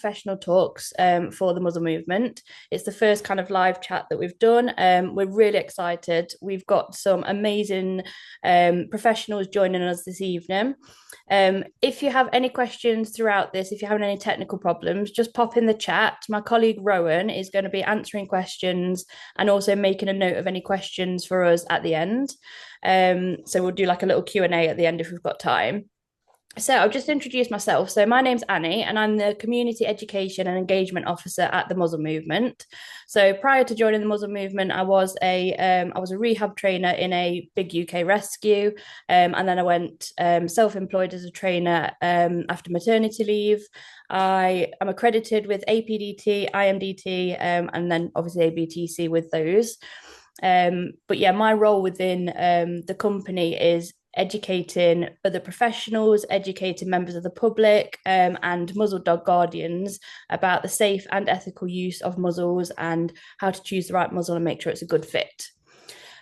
professional talks for the Muzzle movement. It's the first kind of live chat that we've done. We're really excited. We've got some amazing professionals joining us this evening. If you have any questions throughout this, if you're having any technical problems, just pop in the chat. My colleague Rowan is going to be answering questions and also making a note of any questions for us at the end. So we'll do like a little Q&A at the end if we've got time. So I'll just introduce myself. So my name's Annie and I'm the Community Education and Engagement Officer at the Muzzle Movement. So prior to joining the Muzzle Movement, I was a rehab trainer in a big UK rescue. And then I went self-employed as a trainer after maternity leave. I am accredited with APDT, IMDT, and then obviously ABTC with those. But yeah, my role within the company is educating other professionals, educating members of the public, and muzzle dog guardians about the safe and ethical use of muzzles and how to choose the right muzzle and make sure it's a good fit.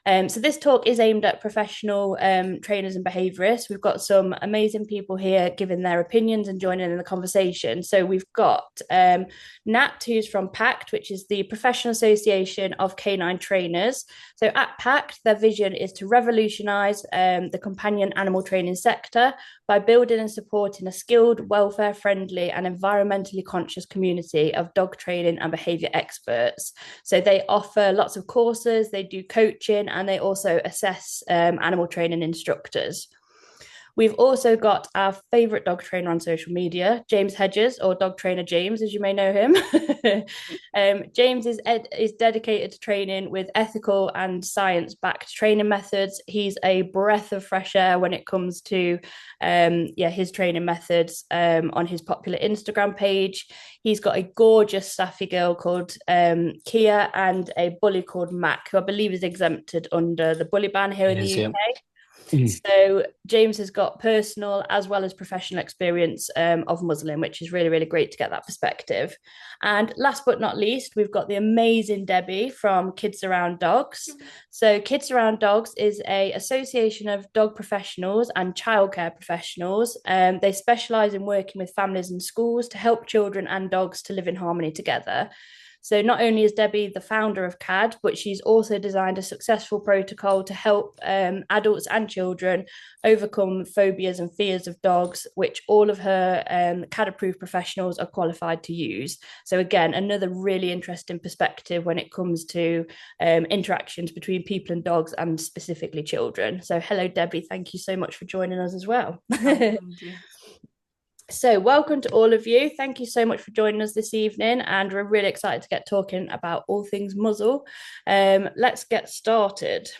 So this talk is aimed at professional trainers and behaviourists. We've got some amazing people here giving their opinions and joining in the conversation. So we've got Nat, who's from PACT, which is the Professional Association of Canine Trainers. So at PACT, their vision is to revolutionise the companion animal training sector by building and supporting a skilled, welfare-friendly and environmentally conscious community of dog training and behaviour experts. So they offer lots of courses, they do coaching, and they also assess animal training instructors. We've also got our favourite dog trainer on social media, James Hedges, or Dog Trainer James, as you may know him. James is dedicated to training with ethical and science-backed training methods. He's a breath of fresh air when it comes to his training methods on his popular Instagram page. He's got a gorgeous staffy girl called Kia and a bully called Mac, who I believe is exempted under the bully ban here in the UK. Yeah. So James has got personal as well as professional experience of muzzling, which is really, really great to get that perspective. And last but not least, we've got the amazing Debby from Kids Around Dogs. So Kids Around Dogs is an association of dog professionals and childcare professionals. They specialise in working with families and schools to help children and dogs to live in harmony together. So not only is Debby the founder of CAD, but she's also designed a successful protocol to help adults and children overcome phobias and fears of dogs, which all of her CAD-approved professionals are qualified to use. So again, another really interesting perspective when it comes to interactions between people and dogs and specifically children. So hello, Debby. Thank you so much for joining us as well. Thank you. So welcome to all of you. Thank you so much for joining us this evening, and we're really excited to get talking about all things muzzle. Let's get started.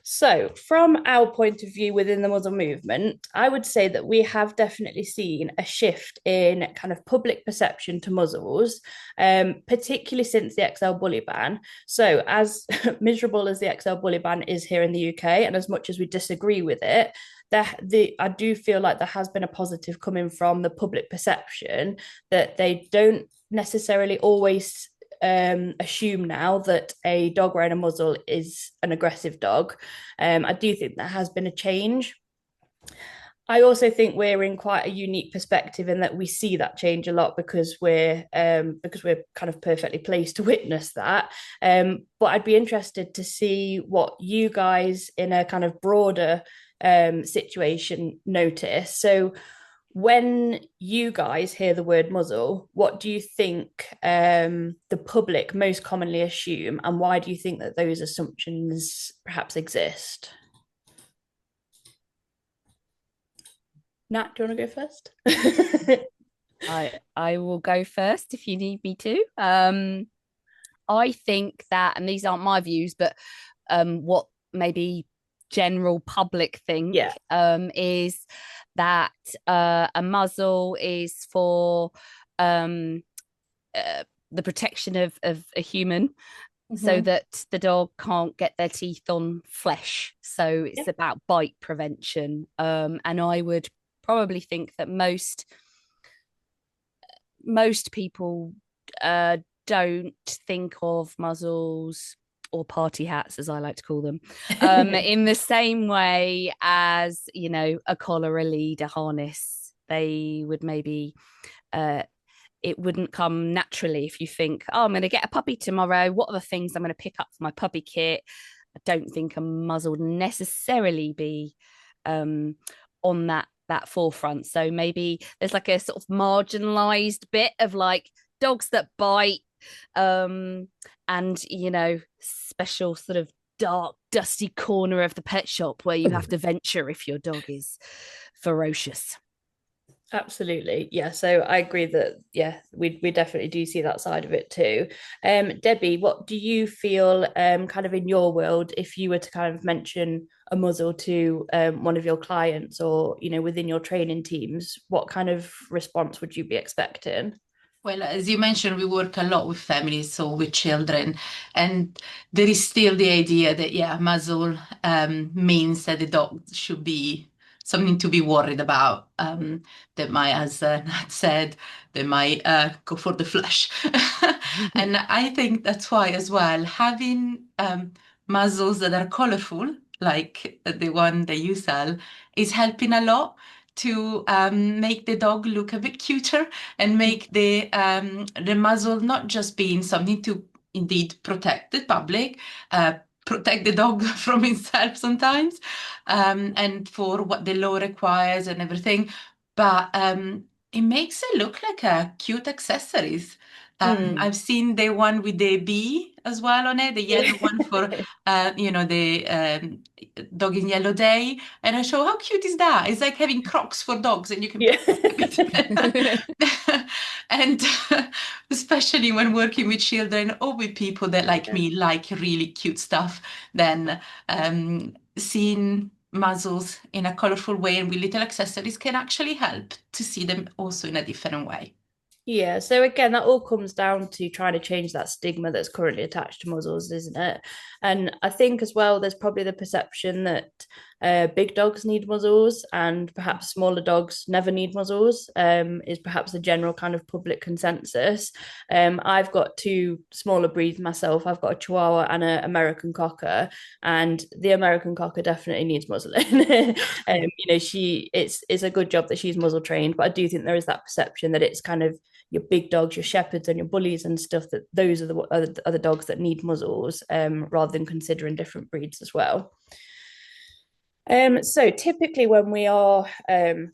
So from our point of view within the muzzle movement, I would say that we have definitely seen a shift in kind of public perception to muzzles, particularly since the XL bully ban. So as miserable as the XL bully ban is here in the UK, and as much as we disagree with it, I do feel like there has been a positive coming from the public perception that they don't necessarily always assume now that a dog wearing a muzzle is an aggressive dog. I do think there has been a change. I also think we're in quite a unique perspective in that we see that change a lot because we're kind of perfectly placed to witness that. But I'd be interested to see what you guys in a kind of broader situation notice. So when you guys hear the word muzzle, what do you think the public most commonly assume, and why do you think that those assumptions perhaps exist? Nat, do you want to go first? I will go first if you need me to. I think that, and these aren't my views, but what maybe general public think is that a muzzle is for the protection of a human, so that the dog can't get their teeth on flesh. So it's about bite prevention. And I would probably think that most people don't think of muzzles, or party hats, as I like to call them, in the same way as, a collar, a lead, a harness. They would maybe it wouldn't come naturally if you think, oh, I'm going to get a puppy tomorrow. What are the things I'm going to pick up for my puppy kit? I don't think a muzzle would necessarily be on that forefront. So maybe there's like a sort of marginalized bit of like dogs that bite, and special sort of dark, dusty corner of the pet shop where you have to venture if your dog is ferocious. Absolutely. Yeah. So I agree that, yeah, we definitely do see that side of it too. Debbie, what do you feel kind of in your world, if you were to kind of mention a muzzle to one of your clients or, within your training teams, what kind of response would you be expecting? Well, as you mentioned, we work a lot with families, so with children, and there is still the idea that, yeah, muzzle means that the dog should be something to be worried about. That might, as Nat said, they might go for the flesh. And I think that's why, as well, having muzzles that are colorful, like the one that you sell, is helping a lot to make the dog look a bit cuter and make the muzzle not just being something to indeed protect the public, protect the dog from himself sometimes, and for what the law requires and everything, but it makes it look like a cute accessories. I've seen the one with the bee as well on it, the yellow one for, the Dog in Yellow Day. And I show, how cute is that? It's like having Crocs for dogs and you can Yeah. and especially when working with children or with people that like me like really cute stuff, then seeing muzzles in a colorful way and with little accessories can actually help to see them also in a different way. Yeah, so again, that all comes down to trying to change that stigma that's currently attached to muzzles, isn't it? And I think as well, there's probably the perception that big dogs need muzzles and perhaps smaller dogs never need muzzles, is perhaps the general kind of public consensus. I've got two smaller breeds myself. I've got a Chihuahua and an American Cocker, and the American Cocker definitely needs muzzling. It's a good job that she's muzzle trained, but I do think there is that perception that it's kind of your big dogs, your shepherds and your bullies and stuff, that those are the dogs that need muzzles, rather than considering different breeds as well. So typically when we are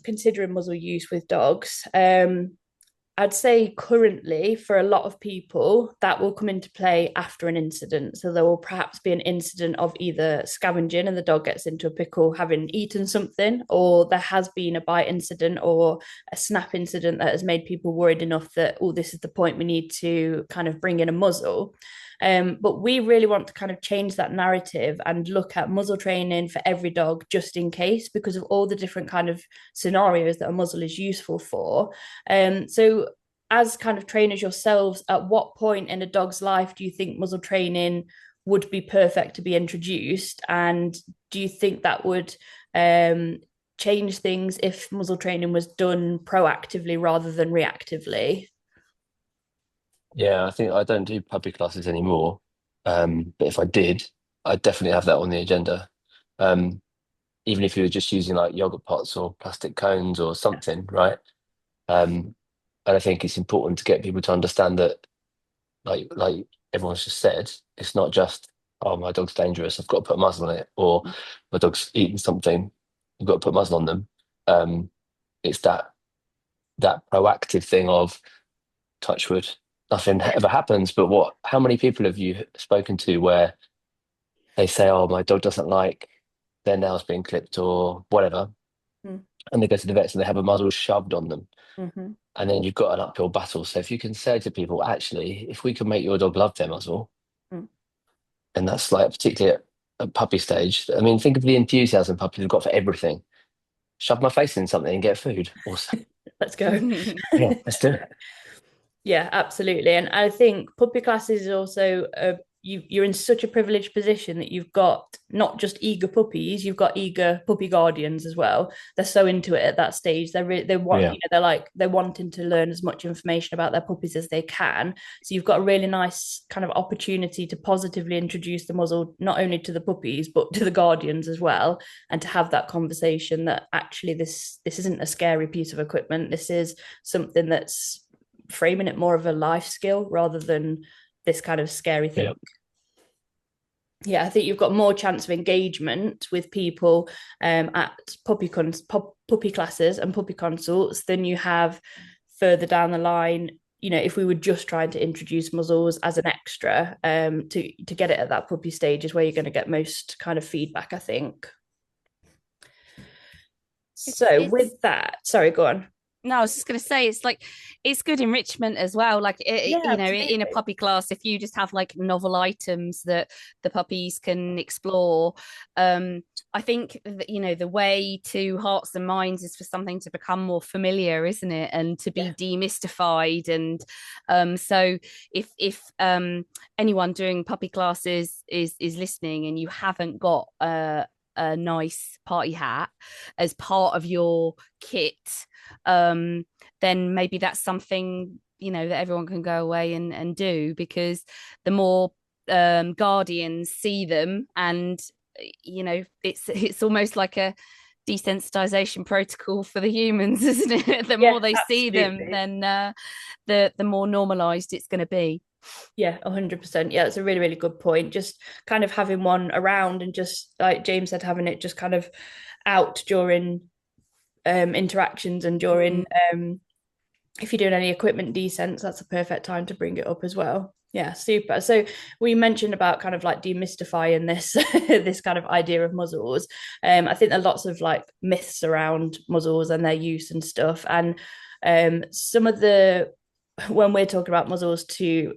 considering muzzle use with dogs, I'd say currently for a lot of people that will come into play after an incident. So there will perhaps be an incident of either scavenging and the dog gets into a pickle having eaten something, or there has been a bite incident or a snap incident that has made people worried enough that, oh, this is the point we need to kind of bring in a muzzle. But we really want to kind of change that narrative and look at muzzle training for every dog just in case, because of all the different kind of scenarios that a muzzle is useful for. So as kind of trainers yourselves, at what point in a dog's life do you think muzzle training would be perfect to be introduced? And do you think that would change things if muzzle training was done proactively rather than reactively? Yeah, I think I don't do puppy classes anymore. But if I did, I'd definitely have that on the agenda. Um, Even if you were just using like yogurt pots or plastic cones or something, right? And I think it's important to get people to understand that, like everyone's just said, it's not just, oh, my dog's dangerous, I've got to put a muzzle on it, or my dog's eating something, I've got to put a muzzle on them. It's that proactive thing of touch wood, nothing ever happens. But how many people have you spoken to where they say, oh, my dog doesn't like their nails being clipped or whatever, and they go to the vets and they have a muzzle shoved on them. And then you've got an uphill battle. So if you can say to people, actually, if we can make your dog love their muzzle, and that's like particularly at puppy stage. I mean, think of the enthusiasm puppies have got for everything. Shove my face in something and get food. Awesome. Let's go. Yeah, let's do it. Yeah, absolutely. And I think puppy classes is also you're in such a privileged position that you've got not just eager puppies, you've got eager puppy guardians as well. They're so into it at that stage. They want, they're wanting to learn as much information about their puppies as they can. So you've got a really nice kind of opportunity to positively introduce the muzzle not only to the puppies but to the guardians as well, and to have that conversation that actually this isn't a scary piece of equipment. This is something that's framing it more of a life skill rather than this kind of scary thing. Yeah, I think you've got more chance of engagement with people at puppy classes and puppy consults than you have further down the line. You know, if we were just trying to introduce muzzles as an extra, to get it at that puppy stage is where you're going to get most kind of feedback, I think. So with that, sorry, go on. No, I was just going to say, it's good enrichment as well. Like, you know, in a puppy class, if you just have like novel items that the puppies can explore, I think that, you know, the way to hearts and minds is for something to become more familiar, isn't it? And to be demystified. And so if anyone doing puppy classes is listening and you haven't got a nice party hat as part of your kit, then maybe that's something, you know, that everyone can go away and do, because the more guardians see them, and you know, it's almost like a desensitization protocol for the humans, isn't it? The more they see them, then the more normalized it's going to be. Yeah, 100%. Yeah, it's a really, really good point. Just kind of having one around, and just like James said, having it just kind of out during interactions, and during if you're doing any equipment descents, that's a perfect time to bring it up as well. Yeah, super. So we mentioned about kind of like demystifying this this kind of idea of muzzles. I think there are lots of like myths around muzzles and their use and stuff. And some of the, when we're talking about muzzles to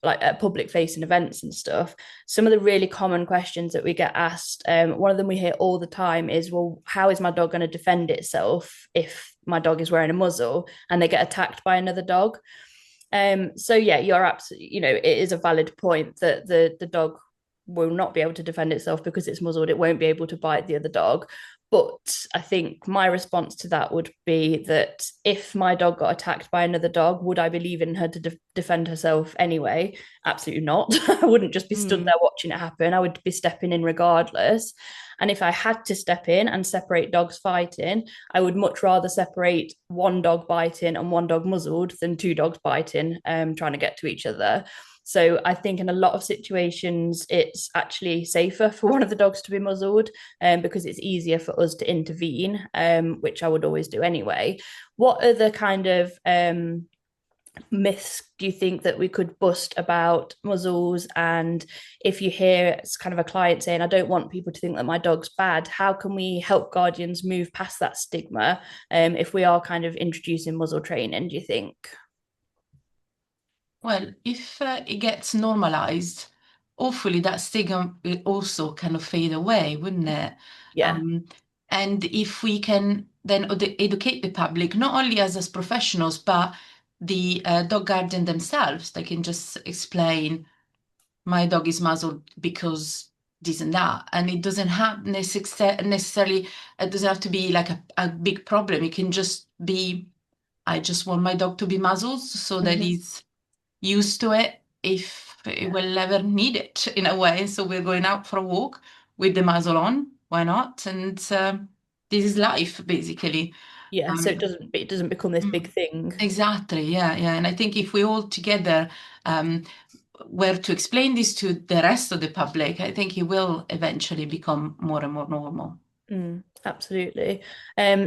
like at public facing events and stuff, some of the really common questions that we get asked, one of them we hear all the time is, well, how is my dog going to defend itself if my dog is wearing a muzzle and they get attacked by another dog? So yeah, you're absolutely, you know, it is a valid point that the dog will not be able to defend itself because it's muzzled. It won't be able to bite the other dog. But I think my response to that would be that if my dog got attacked by another dog, would I be leaving her to defend herself anyway? Absolutely not. I wouldn't just be stood there watching it happen. I would be stepping in regardless. And if I had to step in and separate dogs fighting, I would much rather separate one dog biting and one dog muzzled than two dogs biting, trying to get to each other. So I think in a lot of situations, it's actually safer for one of the dogs to be muzzled, because it's easier for us to intervene, which I would always do anyway. What other kind of myths do you think that we could bust about muzzles? And if you hear it's kind of a client saying, I don't want people to think that my dog's bad, how can we help guardians move past that stigma, if we are kind of introducing muzzle training, do you think? Well, if it gets normalized, hopefully that stigma will also kind of fade away, wouldn't it? Yeah. And if we can then educate the public, not only us as professionals, but the dog guardian themselves, they can just explain, my dog is muzzled because this and that. And it doesn't have necessarily, it doesn't have to be like a big problem. It can just be, I just want my dog to be muzzled so that he's used to it if it will ever need it, in a way. So we're going out for a walk with the muzzle on, why not? And this is life, basically. Yeah, so it doesn't become this big thing. Exactly, yeah. And I think if we all together were to explain this to the rest of the public, I think it will eventually become more and more normal. Absolutely.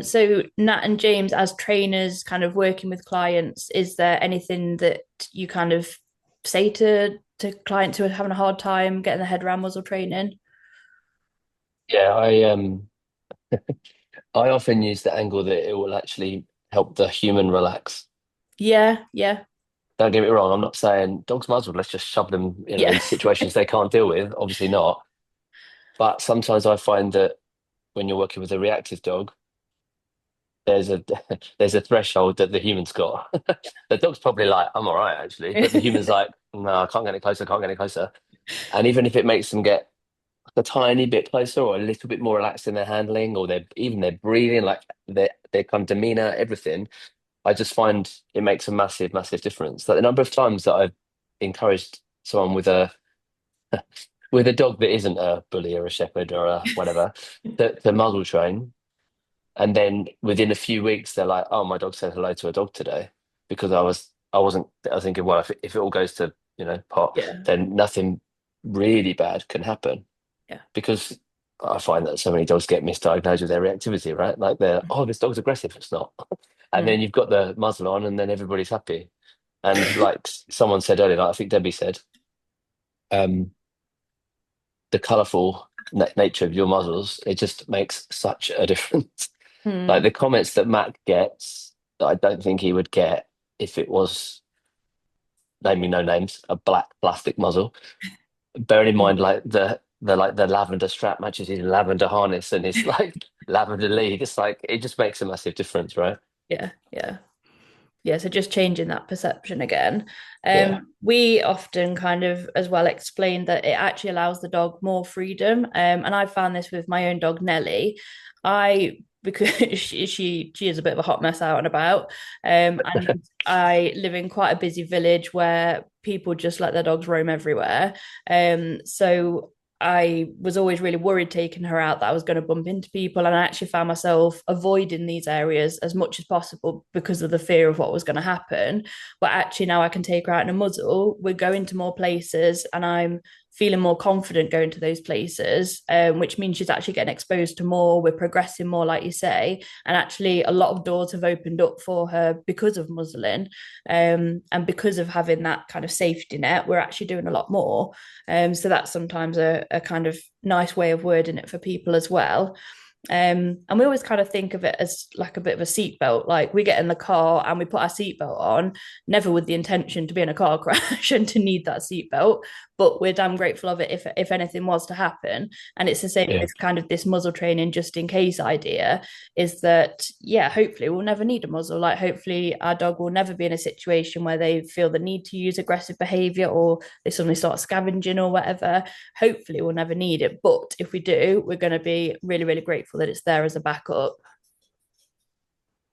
So Nat and James, as trainers kind of working with clients, is there anything that you kind of say to clients who are having a hard time getting their head around muzzle training? Yeah, I often use the angle that it will actually help the human relax. Yeah. Don't get me wrong, I'm not saying dogs muzzled, let's just shove them in situations they can't deal with. Obviously not. But sometimes I find that when you're working with a reactive dog, there's a threshold that the human's got. The dog's probably like, I'm all right, actually. But the human's like, no, I can't get any closer, can't get any closer. And even if it makes them get a tiny bit closer or a little bit more relaxed in their handling, or their breathing, like their kind of demeanor, everything, I just find it makes a massive, massive difference. Like the number of times that I've encouraged someone with a dog that isn't a bully or a shepherd or a whatever, to muzzle train, and then within a few weeks they're like, oh, my dog said hello to a dog today because I was I was thinking, well, if it all goes to, pot, then nothing really bad can happen. Yeah. Because I find that so many dogs get misdiagnosed with their reactivity, right? Like this dog's aggressive. It's not. And then you've got the muzzle on, and then everybody's happy. And like someone said earlier, like I think Debbie said, the colourful nature of your muzzles, it just makes such a difference. Like the comments that Mac gets, that I don't think he would get if it was, naming no names, a black plastic muzzle. Bearing in mind, like the lavender strap matches his lavender harness and his like lavender lead. It's like it just makes a massive difference, right? Yeah, so just changing that perception again. Yeah. We often kind of as well explain that it actually allows the dog more freedom. And I found this with my own dog, Nelly. Because she is a bit of a hot mess out and about. And I live in quite a busy village where people just let their dogs roam everywhere. So I was always really worried taking her out that I was going to bump into people. And I actually found myself avoiding these areas as much as possible because of the fear of what was going to happen. But actually, now I can take her out in a muzzle. We're going to more places and I'm feeling more confident going to those places, which means she's actually getting exposed to more. We're progressing more, like you say. And actually, a lot of doors have opened up for her because of muzzling. And because of having that kind of safety net, we're actually doing a lot more. So that's sometimes a kind of nice way of wording it for people as well. And we always kind of think of it as like a bit of a seatbelt. Like we get in the car and we put our seatbelt on, never with the intention to be in a car crash and to need that seatbelt, but we're damn grateful of it if anything was to happen. And it's the same with kind of this muzzle training just in case idea, is that hopefully we'll never need a muzzle. Like hopefully our dog will never be in a situation where they feel the need to use aggressive behavior or they suddenly start scavenging or whatever. Hopefully we'll never need it, but if we do, we're going to be really, really grateful that it's there as a backup.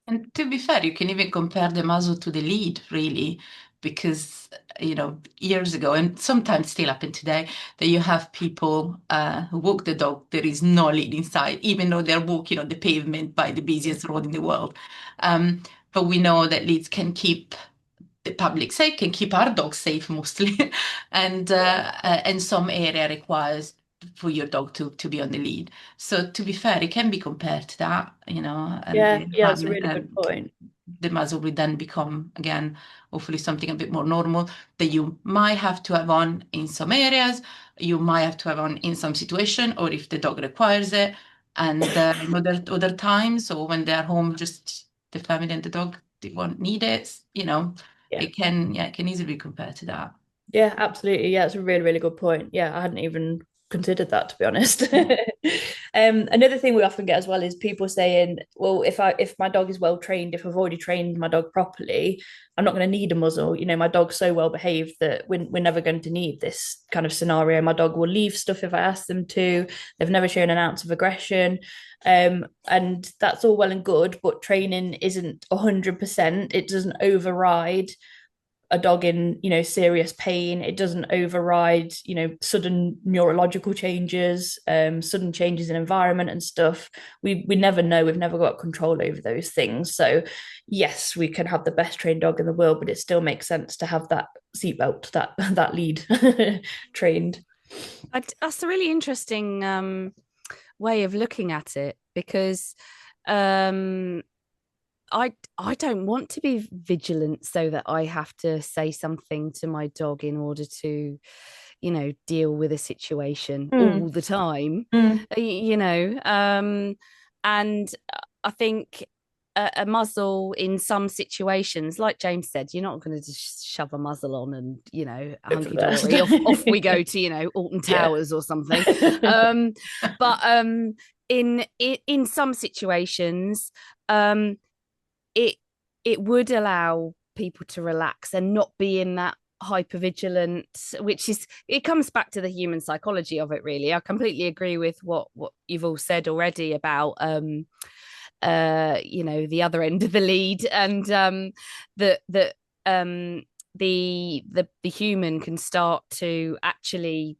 And to be fair, you can even compare the muzzle to the lead, really, because, years ago, and sometimes still happen today, that you have people who walk the dog, there is no lead inside, even though they're walking on the pavement by the busiest road in the world. But we know that leads can keep the public safe, can keep our dogs safe mostly, and some area requires for your dog to be on the lead. So to be fair, it can be compared to that, that's a really good point. The muzzle will then become, again, hopefully something a bit more normal that you might have to have on in some areas, you might have to have on in some situation, or if the dog requires it, and other times, or when they're home, just the family and the dog, they won't need it, it can easily be compared to that. Yeah, absolutely. Yeah, it's a really, really good point. Yeah, I hadn't even considered that, to be honest. Another thing we often get as well is people saying, well, if my dog is well trained, if I've already trained my dog properly, I'm not going to need a muzzle. My dog's so well behaved that we're never going to need this kind of scenario. My dog will leave stuff if I ask them to. They've never shown an ounce of aggression. And that's all well and good, but training isn't 100%. It doesn't override a dog in serious pain. It doesn't override sudden neurological changes, sudden changes in environment and stuff. We never know. We've never got control over those things. So yes, we can have the best trained dog in the world, but it still makes sense to have that seatbelt, that lead trained. That's a really interesting way of looking at it, because I don't want to be vigilant so that I have to say something to my dog in order to, deal with a situation all the time, and I think a muzzle in some situations, like James said, you're not going to just shove a muzzle on and, hunky-dory, off we go to, Alton Towers or something. But in some situations, it would allow people to relax and not be in that hypervigilant, it comes back to the human psychology of it, really. I completely agree with what you've all said already about the other end of the lead, and the human can start to actually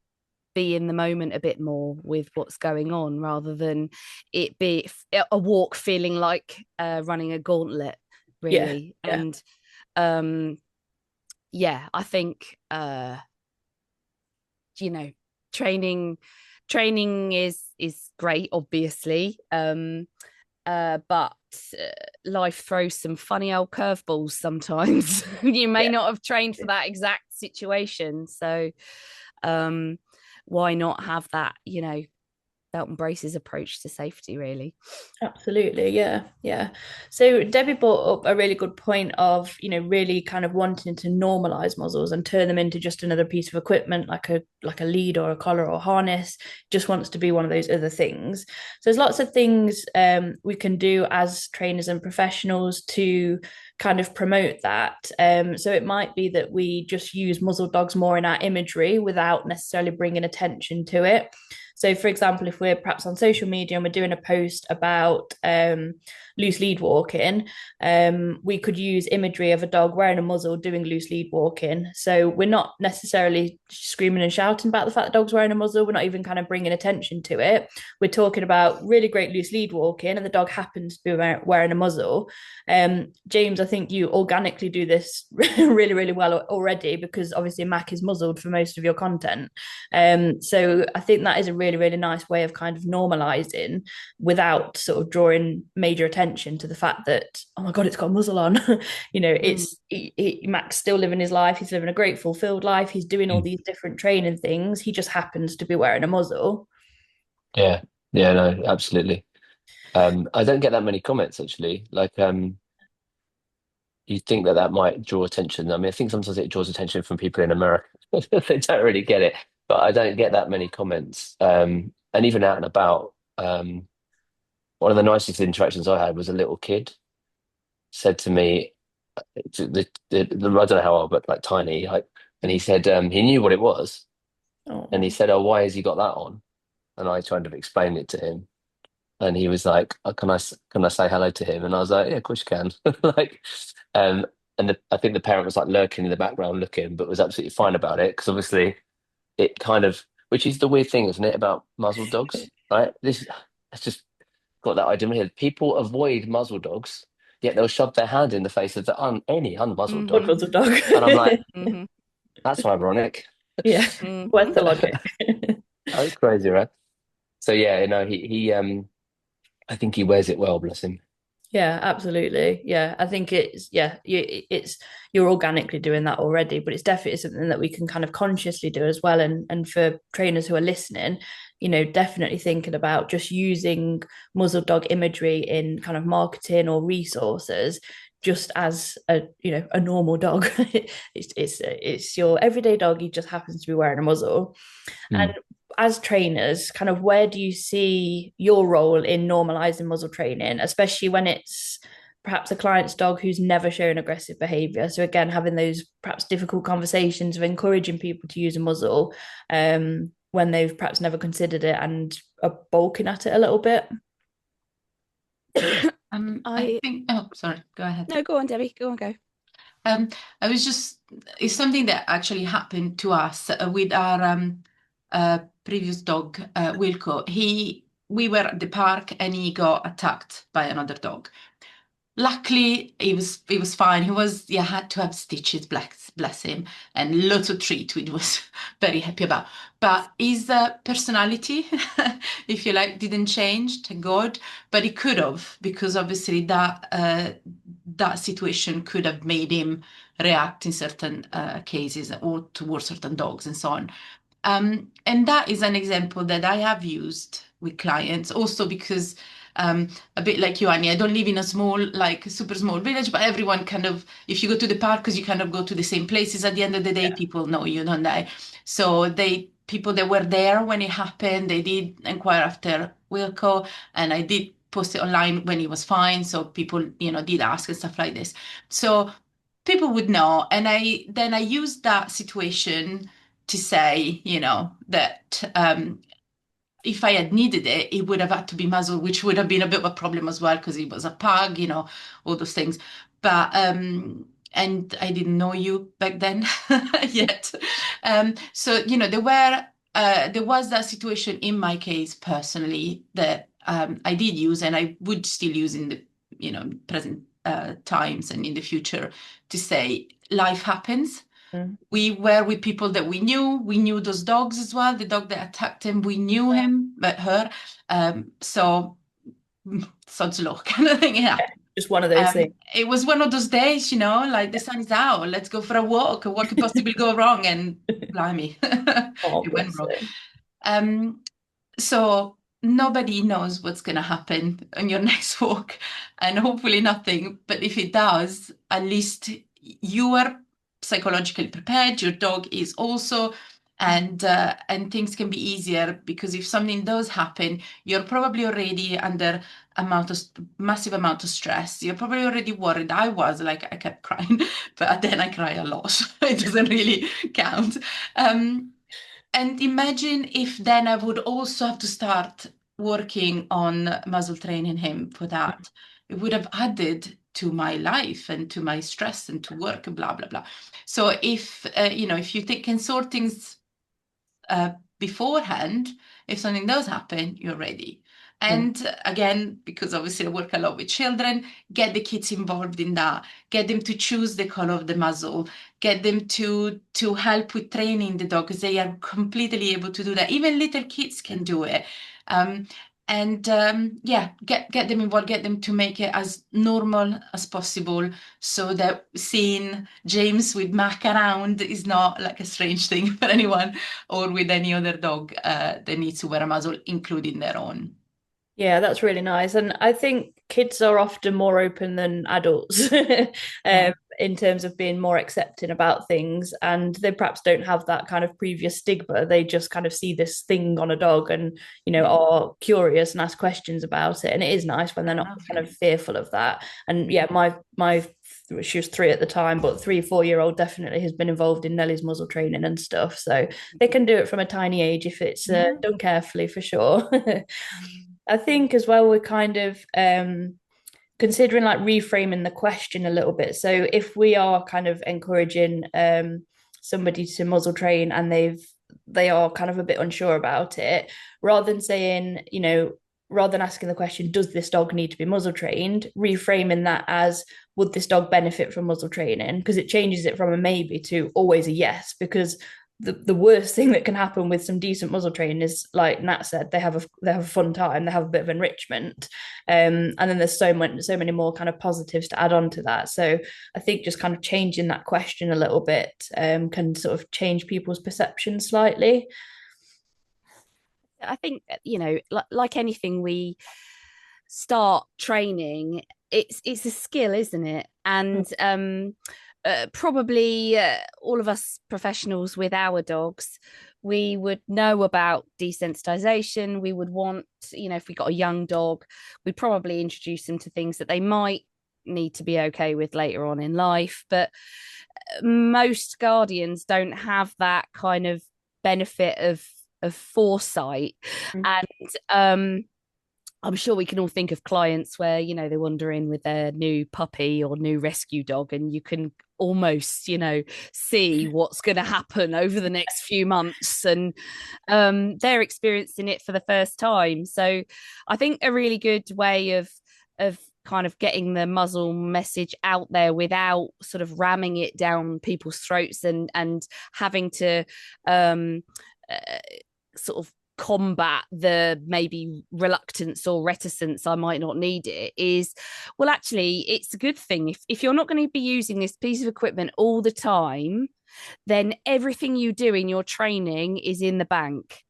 be in the moment a bit more with what's going on, rather than it be a walk feeling like running a gauntlet, really. And yeah, I think you know, training is great, obviously. But life throws some funny old curveballs sometimes. You may not have trained for that exact situation. So why not have that, belt and braces approach to safety, really? Absolutely, yeah. So Debbie brought up a really good point of, really kind of wanting to normalize muzzles and turn them into just another piece of equipment, like a lead or a collar or harness. Just wants to be one of those other things. So there's lots of things we can do as trainers and professionals to kind of promote that. So it might be that we just use muzzle dogs more in our imagery without necessarily bringing attention to it. So, for example, if we're perhaps on social media and we're doing a post about loose lead walking, we could use imagery of a dog wearing a muzzle doing loose lead walking. So we're not necessarily screaming and shouting about the fact the dog's wearing a muzzle. We're not even kind of bringing attention to it. We're talking about really great loose lead walking, and the dog happens to be wearing a muzzle. James, I think you organically do this really, really well already, because obviously Mac is muzzled for most of your content. So I think that is a really, really nice way of kind of normalizing without sort of drawing major attention to the fact that, oh my God, it's got a muzzle on. Mac's still living his life. He's living a great, fulfilled life. He's doing all these different training things. He just happens to be wearing a muzzle. Yeah, no, absolutely. I don't get that many comments, actually. Like, you think that might draw attention. I mean, I think sometimes it draws attention from people in America. They don't really get it, but I don't get that many comments. And even out and about, one of the nicest interactions I had was a little kid said to me, I don't know how old, but like tiny, like, and he said he knew what it was, and he said, "Oh, why has he got that on?" And I tried to explain it to him, and he was like, oh, can I say hello to him?" And I was like, "Yeah, of course you can." Like, I think the parent was like lurking in the background looking, but was absolutely fine about it, because obviously it kind of, which is the weird thing, isn't it, about muzzle dogs, right? It's just got that idea in my head. People avoid muzzle dogs, yet they'll shove their hand in the face of any unmuzzled dog. Muzzle dog. And I'm like, that's ironic. Yeah. Where's the logic? That's crazy, right? So yeah, he I think he wears it well, bless him. Yeah, absolutely. Yeah, I think you're organically doing that already, but it's definitely something that we can kind of consciously do as well. And for trainers who are listening, definitely thinking about just using muzzle dog imagery in kind of marketing or resources, just as a normal dog. it's your everyday dog. He just happens to be wearing a muzzle. And as trainers, kind of where do you see your role in normalizing muzzle training, especially when it's perhaps a client's dog who's never shown aggressive behavior? So again, having those perhaps difficult conversations of encouraging people to use a muzzle when they've perhaps never considered it and are balking at it a little bit. I think, oh, sorry, go ahead. No, go on, Debbie. Go. It's something that actually happened to us with our previous dog, Wilco. We were at the park and he got attacked by another dog. Luckily, he was fine. He had to have stitches, bless him, and lots of treat, which was very happy about. But his personality, if you like, didn't change, thank God. But it could have, because obviously that situation could have made him react in certain cases or towards certain dogs and so on. And that is an example that I have used with clients, also because a bit like you, Annie, I don't live in a super small village, but everyone kind of, if you go to the park, because you kind of go to the same places at the end of the day, people know you, don't they? So people that were there when it happened, they did inquire after Wilco, and I did post it online when he was fine. So people, did ask and stuff like this. So people would know. And I used that situation to say, that if I had needed it, it would have had to be muzzle, which would have been a bit of a problem as well, because he was a pug, all those things. But and I didn't know you back then yet. So there was that situation in my case personally that I did use, and I would still use in the present times and in the future, to say life happens. We were with people that we knew those dogs as well. The dog that attacked him, we knew him, but her. So sod's law kind of thing. Yeah. Just one of those things. It was one of those days, like the sun is out, let's go for a walk. What could possibly go wrong? And blimey, it went wrong. So nobody knows what's going to happen on your next walk, and hopefully nothing. But if it does, at least you are psychologically prepared. Your dog is also, and things can be easier, because if something does happen, you're probably already under massive amount of stress. You're probably already worried. I was like, I kept crying, but then I cry a lot, so it doesn't really count. And imagine if then I would also have to start working on muzzle training him for that. It would have added to my life and to my stress and to work and blah, blah, blah. So if you can sort things beforehand, if something does happen, you're ready. And again, because obviously I work a lot with children, get the kids involved in that, get them to choose the color of the muzzle, get them to help with training the dog, because they are completely able to do that. Even little kids can do it. Get them involved, get them to make it as normal as possible, so that seeing James with Mac around is not like a strange thing for anyone, or with any other dog that needs to wear a muzzle, including their own. Yeah, that's really nice. And I think kids are often more open than adults in terms of being more accepting about things. And they perhaps don't have that kind of previous stigma. They just kind of see this thing on a dog and, are curious and ask questions about it. And it is nice when they're not kind of fearful of that. And yeah, she was 3 at the time, but 3-4-year-old definitely has been involved in Nellie's muzzle training and stuff. So they can do it from a tiny age if it's done carefully, for sure. I think as well, we're kind of considering like reframing the question a little bit. So if we are kind of encouraging somebody to muzzle train and they are kind of a bit unsure about it, rather than saying, rather than asking the question, does this dog need to be muzzle trained, reframing that as, would this dog benefit from muzzle training? Because it changes it from a maybe to always a yes, because the worst thing that can happen with some decent muzzle training is, like Nat said, they have a fun time, they have a bit of enrichment, and then there's so many more kind of positives to add on to that. So I think just kind of changing that question a little bit can sort of change people's perception slightly. I think, like anything we start training, it's a skill, isn't it? And probably all of us professionals with our dogs, we would know about desensitization. We would want, if we got a young dog, we'd probably introduce them to things that they might need to be okay with later on in life. But most guardians don't have that kind of benefit of foresight. And I'm sure we can all think of clients where, they wander in with their new puppy or new rescue dog, and you can almost, see what's going to happen over the next few months, and they're experiencing it for the first time. So I think a really good way of kind of getting the muzzle message out there without sort of ramming it down people's throats and having to sort of combat the maybe reluctance or reticence, I might not need it, is, well, actually it's a good thing if you're not going to be using this piece of equipment all the time, then everything you do in your training is in the bank.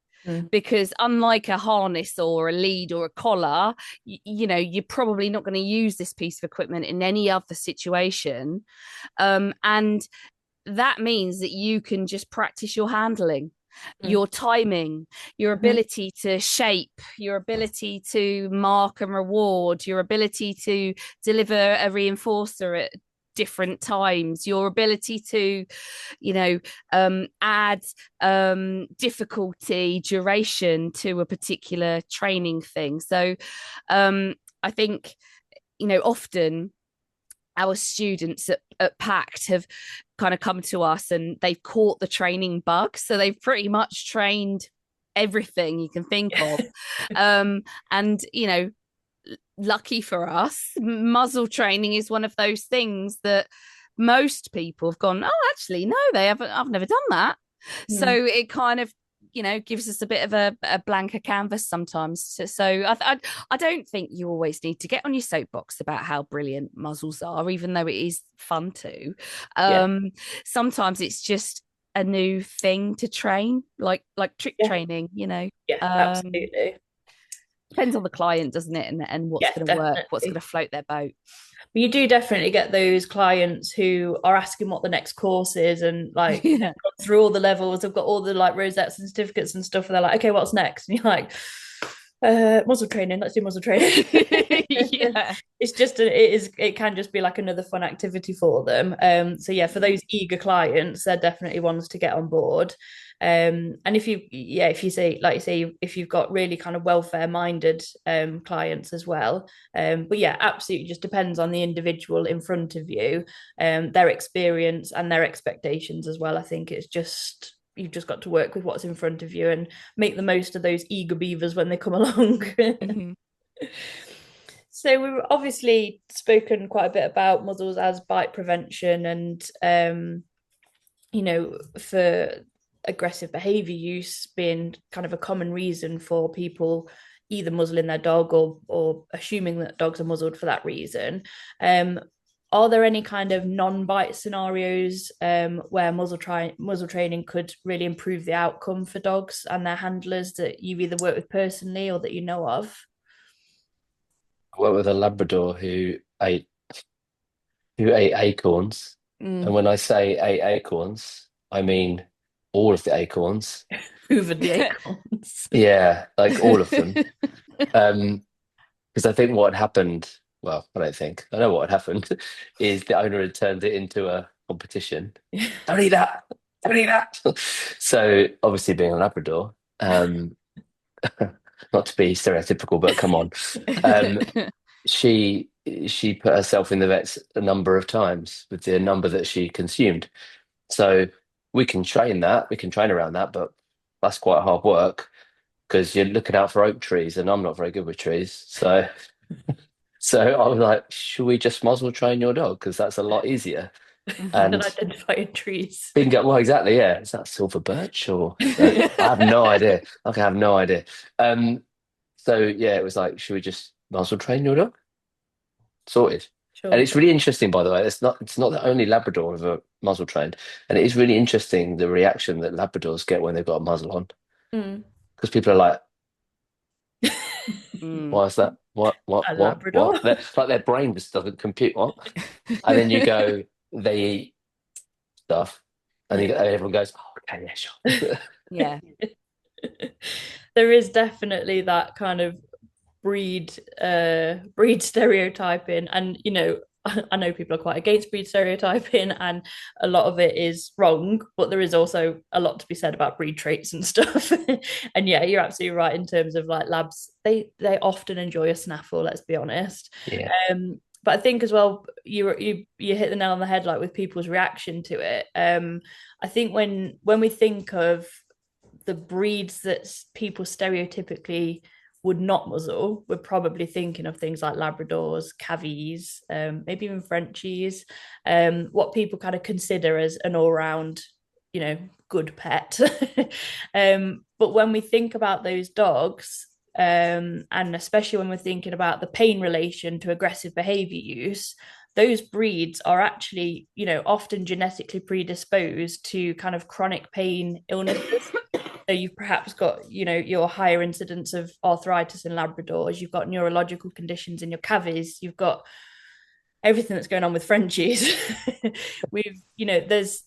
Because unlike a harness or a lead or a collar, you're probably not going to use this piece of equipment in any other situation, and that means that you can just practice your handling, your timing, your ability to shape, your ability to mark and reward, your ability to deliver a reinforcer at different times, your ability to add difficulty, duration to a particular training thing. So I think often our students at PACT have kind of come to us and they've caught the training bug. So they've pretty much trained everything you can think of. And, lucky for us, muzzle training is one of those things that most people have gone, oh, actually, no, they haven't. I've never done that. So it kind of, gives us a bit of a blanker canvas sometimes. So I don't think you always need to get on your soapbox about how brilliant muzzles are, even though it is fun too. Sometimes it's just a new thing to train, like trick training, absolutely. Depends on the client, doesn't it, and what's going to work, what's going to float their boat. But you do definitely get those clients who are asking what the next course is, and like gone through all the levels, they've got all the like rosettes and certificates and stuff, and they're like, okay, what's next? And you're like, muzzle training, let's do muzzle training. It's just it can just be like another fun activity for them. So yeah, for those eager clients, they're definitely ones to get on board. And if you say, like you say, if you've got really kind of welfare minded clients as well, but yeah, absolutely just depends on the individual in front of you, their experience and their expectations as well. I think it's just, you've just got to work with what's in front of you and make the most of those eager beavers when they come along. So we've obviously spoken quite a bit about muzzles as bite prevention and for aggressive behaviour use being kind of a common reason for people either muzzling their dog or assuming that dogs are muzzled for that reason. Are there any kind of non-bite scenarios where muzzle training could really improve the outcome for dogs and their handlers that you've either worked with personally or that you know of? I worked with a Labrador who ate acorns. And when I say ate acorns, I mean all of the acorns. Hoovered the acorns. Yeah, like all of them. Because I think what happened, well, I don't think, I know what had happened, is the owner had turned it into a competition. Don't eat that! Don't eat that! So obviously being a Labrador, not to be stereotypical, but come on. She put herself in the vets a number of times with the number that she consumed. So we can train around that, but that's quite hard work because you're looking out for oak trees and I'm not very good with trees. So I was like, should we just muzzle train your dog? Because that's a lot easier. And identifying trees. Bingo, well, exactly, yeah. Is that silver birch or I have no idea. Okay, I have no idea. So yeah, it was like, should we just muzzle train your dog? Sorted. Sure. And it's really interesting, by the way. It's not the only Labrador with a muzzle trained, and it is really interesting the reaction that Labradors get when they've got a muzzle on, because people are like, "Why is that? What? Labrador? What?" Like their brain just doesn't compute. What? And then you go, they eat stuff, and everyone goes, "Oh, okay, yeah, sure." Yeah. There is definitely that kind of breed stereotyping, and I know people are quite against breed stereotyping and a lot of it is wrong, but there is also a lot to be said about breed traits and stuff. And yeah, you're absolutely right in terms of like labs, they often enjoy a snaffle, let's be honest. Yeah. But I think as well, you hit the nail on the head, like with people's reaction to it. I think when we think of the breeds that people stereotypically would not muzzle, we're probably thinking of things like Labradors, Cavies, maybe even Frenchies, what people kind of consider as an all-round, good pet. But when we think about those dogs, and especially when we're thinking about the pain relation to aggressive behavior use, those breeds are actually, often genetically predisposed to kind of chronic pain illnesses. So you've perhaps got, your higher incidence of arthritis in Labradors, you've got neurological conditions in your Cavies, you've got everything that's going on with Frenchies. There's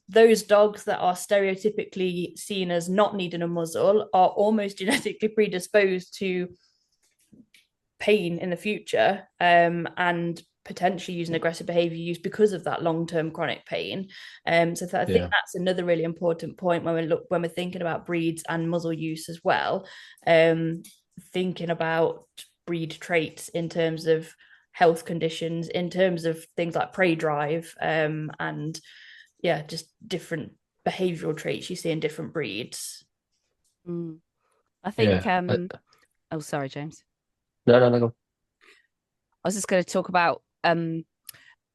those dogs that are stereotypically seen as not needing a muzzle are almost genetically predisposed to pain in the future, and potentially using aggressive behavior use because of that long-term chronic pain. I think that's another really important point when we're thinking about breeds and muzzle use as well, thinking about breed traits in terms of health conditions, in terms of things like prey drive, and just different behavioral traits you see in different breeds. I think oh, sorry, James. No, go. I was just going to talk about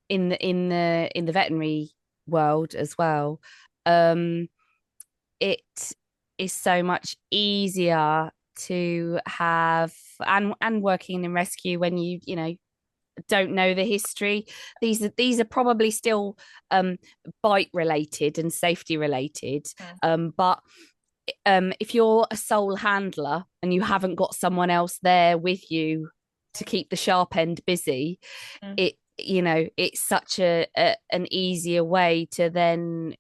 in the veterinary world as well, it is so much easier to have, and working in rescue when you know don't know the history. These are probably still bite related and safety related, but if you're a sole handler and you haven't got someone else there with you to keep the sharp end busy, it's such an easier way to then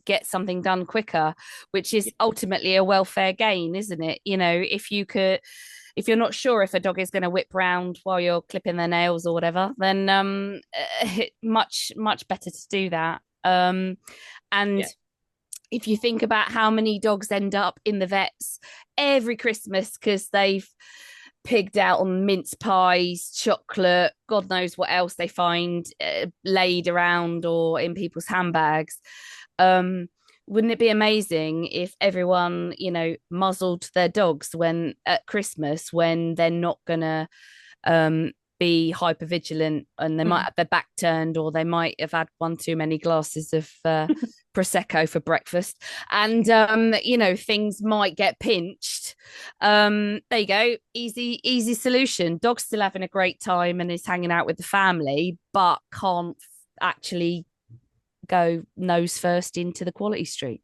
get something done quicker, which is ultimately a welfare gain, isn't it? If you're not sure if a dog is going to whip round while you're clipping their nails or whatever, then much better to do that. If you think about how many dogs end up in the vets every Christmas because they've pigged out on mince pies, chocolate, God knows what else they find laid around or in people's handbags. Wouldn't it be amazing if everyone, muzzled their dogs when at Christmas when they're not gonna be hyper vigilant and they might have their back turned, or they might have had one too many glasses of prosecco for breakfast, and things might get pinched. There you go, easy solution. Dog's still having a great time and is hanging out with the family, but can't actually go nose first into the quality street.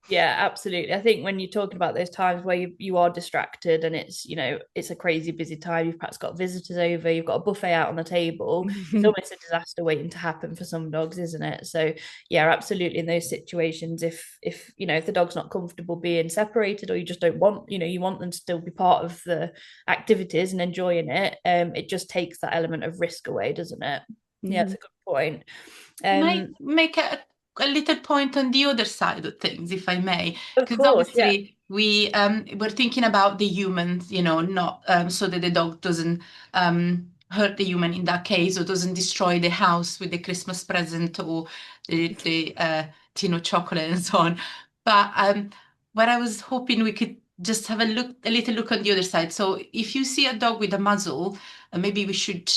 Yeah, absolutely. I think when you're talking about those times where you are distracted and it's a crazy busy time, you've perhaps got visitors over, you've got a buffet out on the table, it's almost a disaster waiting to happen for some dogs, isn't it? So yeah, absolutely. In those situations, if the dog's not comfortable being separated, or you just don't want, you want them to still be part of the activities and enjoying it, it just takes that element of risk away, doesn't it? Yeah, it's a good point. Might make a little point on the other side of things, if I may, because obviously we're thinking about the humans, not so that the dog doesn't hurt the human in that case, or doesn't destroy the house with the Christmas present or the tin of chocolate and so on. But what I was hoping we could just have a little look on the other side. So if you see a dog with a muzzle, maybe we should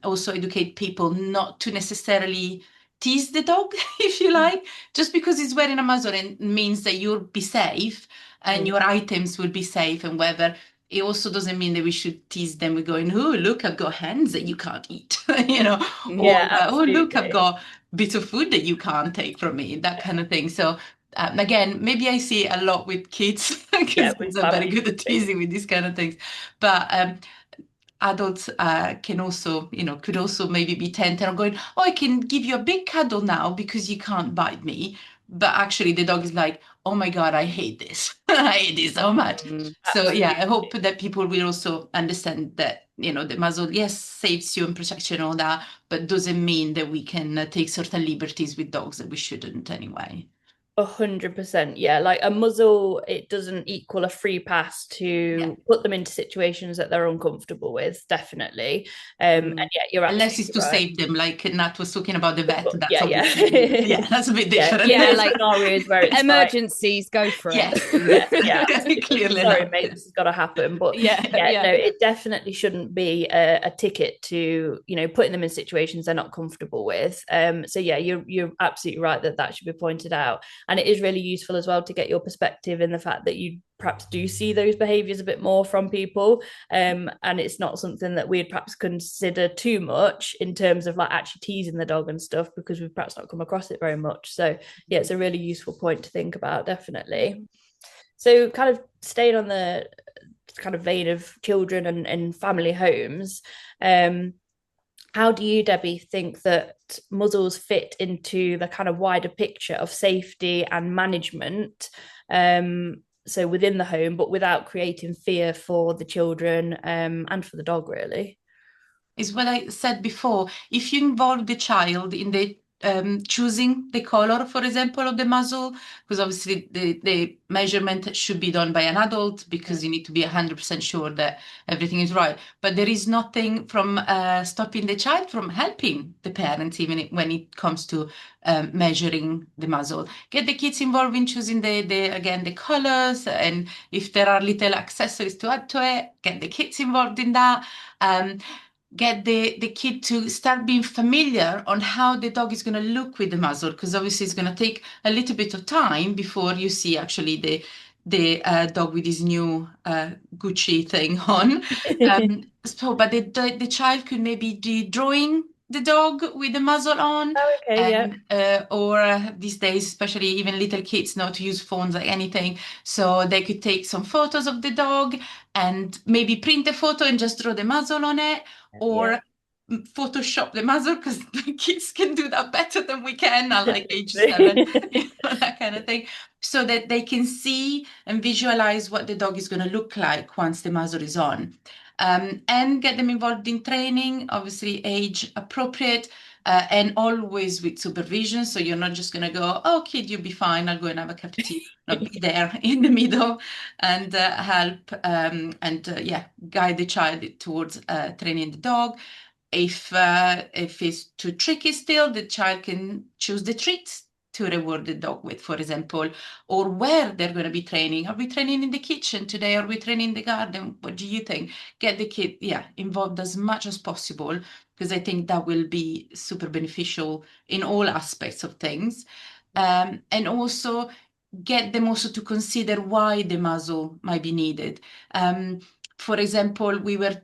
also educate people not to necessarily tease the dog, if you like, just because it's wearing a muzzle and means that you'll be safe and your items will be safe and whether. It also doesn't mean that we should tease them with going, oh, look, I've got hands that you can't eat, or oh, look, I've got bits of food that you can't take from me, that kind of thing. So again, maybe I see a lot with kids because kids are very good at teasing with these kind of things. But adults can also, could also maybe be tempted or going, oh, I can give you a big cuddle now because you can't bite me. But actually the dog is like, oh my God, I hate this. I hate this so much. So yeah, I hope that people will also understand that, the muzzle, yes, saves you and protects you and all that, but doesn't mean that we can take certain liberties with dogs that we shouldn't anyway. 100%. Yeah, like a muzzle, it doesn't equal a free pass to put them into situations that they're uncomfortable with, definitely. And yeah, you're unless it's to save them, like Nat was talking about the vet. That's yeah, that's a bit different. Yeah, like scenarios where it's emergencies, go for it. Yeah. Clearly, sorry, mate, this has got to happen. But no, it definitely shouldn't be a ticket to putting them in situations they're not comfortable with. So yeah, you're absolutely right that should be pointed out. And it is really useful as well to get your perspective in the fact that you perhaps do see those behaviours a bit more from people. And it's not something that we'd perhaps consider too much in terms of like actually teasing the dog and stuff, because we've perhaps not come across it very much. So yeah, it's a really useful point to think about, definitely. So kind of staying on the kind of vein of children and family homes, how do you, Debbie, think that muzzles fit into the kind of wider picture of safety and management, so within the home, but without creating fear for the children and for the dog, really? Is what I said before. If you involve the child in the choosing the color, for example, of the muzzle, because obviously the measurement should be done by an adult, because you need to be 100% sure that everything is right. But there is nothing from stopping the child from helping the parents, even when it comes to measuring the muzzle. Get the kids involved in choosing the colors, and if there are little accessories to add to it, get the kids involved in that. get the kid to start being familiar on how the dog is going to look with the muzzle, because obviously it's going to take a little bit of time before you see actually the dog with his new Gucci thing on. But the child could maybe be drawing the dog with the muzzle on. Oh, okay, and or these days, especially even little kids know to use phones like anything, so they could take some photos of the dog and maybe print the photo and just draw the muzzle on it, or Photoshop the muzzle, because the kids can do that better than we can at like age 7, that kind of thing, so that they can see and visualize what the dog is going to look like once the muzzle is on. And get them involved in training, obviously age appropriate, and always with supervision. So you're not just going to go, oh, kid, you'll be fine, I'll go and have a cup of tea. Not be there in the middle and help and guide the child towards training the dog. If it's too tricky still, the child can choose the treats to reward the dog with, for example, or where they're going to be training. Are we training in the kitchen today? Are we training in the garden? What do you think? Get the kid, involved as much as possible, because I think that will be super beneficial in all aspects of things. And also get them also to consider why the muzzle might be needed. For example, we're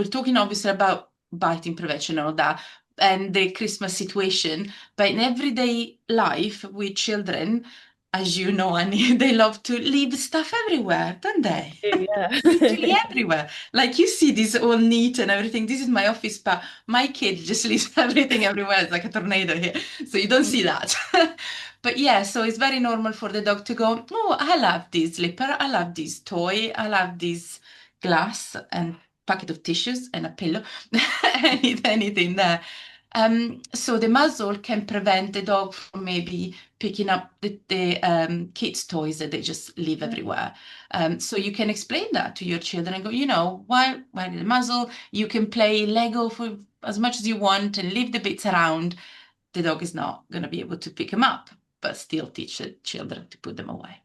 talking obviously about biting prevention and all that, and the Christmas situation, but in everyday life with children, as you know, Annie, they love to leave stuff everywhere, don't they? Yeah. Literally everywhere. Like you see this all neat and everything. This is my office, but my kid just leaves everything everywhere. It's like a tornado here. So you don't see that. But yeah, so it's very normal for the dog to go, oh, I love this slipper. I love this toy. I love this glass and packet of tissues and a pillow. Anything there. So the muzzle can prevent the dog from maybe picking up the kids' toys that they just leave everywhere. So you can explain that to your children and go, why the muzzle? You can play Lego for as much as you want and leave the bits around. The dog is not going to be able to pick them up, but still teach the children to put them away.